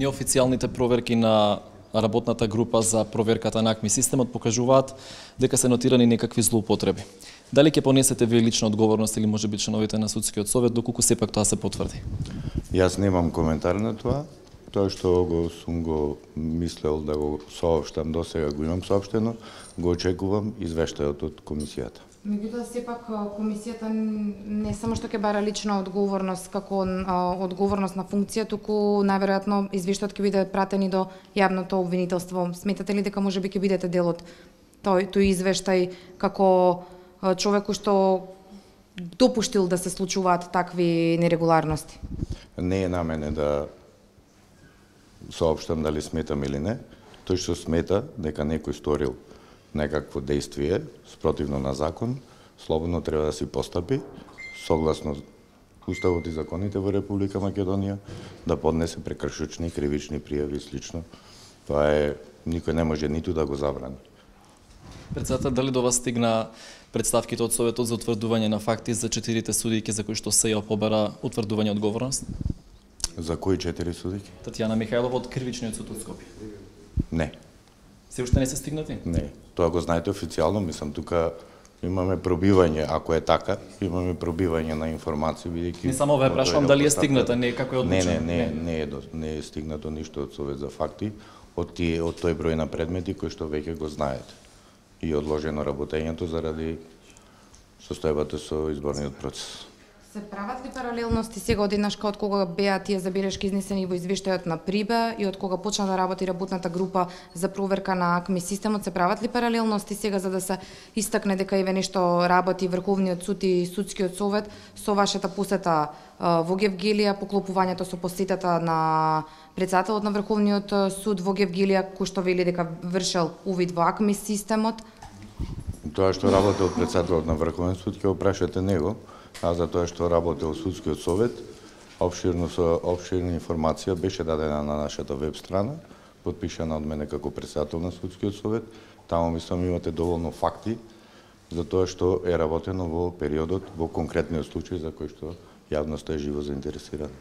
Неофицијалните проверки на работната група за проверката на АКМИ системот покажуваат дека се нотирани некакви злоупотреби. Дали ќе понесете вие лична одговорност или можеби членовите на судскиот совет доколку сепак тоа се потврди? Јас немам коментар на тоа. Тоа што сум го мислел да го соопштам досега го имам соопштено, го очекувам извештајот од комисијата. Меѓутоа, сепак, комисијата не само што ќе бара лична одговорност како одговорност на функција, туку најверојатно извештајот ќе биде пратен и до јавното обвинителство. Сметате ли дека можеби ќе бидете дел од тој извештај како човек кој што допуштил да се случуваат такви нерегуларности? Не е на мене да соопштам дали сметам или не. Тој што смета дека некој сторил некакво действие спротивно на закон, слободно треба да си постапи согласно Уставот и законите во Република Македонија, да поднесе прекршочни кривични пријави и слично. Тоа е, никој не може ниту да го забрани. Председател, дали до вас стигна представките од Советот за утврдување на факти за 4 судијки за кои што СЈО побара утврдување одговорност? За кои 4 судијки? Татјана Михајлова од Кривичниот суд од Скопје. Не. Се уште не се стигнати? Не. Тоа го знаете официјално, мислам тука имаме пробивање, ако е така, имаме пробивање на информации бидејќи. Не само ве прашувам дали е стигната, не како е одлучено. Не е стигнато ништо од Совет за факти, од тој број на предмети кои што веќе го знаете. И одложено работењето заради состојбата со изборниот процес. Се прават ли паралелности сега одеднаш од кога беа тие забелешки изнесени во извештајот на ПРИБЕ и од кога почна да работи работната група за проверка на АКМИ системот, се прават ли паралелности сега за да се истакне дека еве нешто работи Врховниот суд и Судскиот совет со вашата посета во Гевгелија, поклопувањето со посетата на председателот на Врховниот суд во Гевгелија, кој што вели дека вршел увид во АКМИ системот? Тоа што работел председателот на Врховниот суд ќе опрашате него. А за тоа што работел Судскиот совет, обширна информација беше дадена на нашата веб страна, подпишана од мене како председател на Судскиот совет. Таму мислам имате доволно факти за тоа што е работено во периодот, во конкретниот случај за кој што јавноста е живо заинтересирана.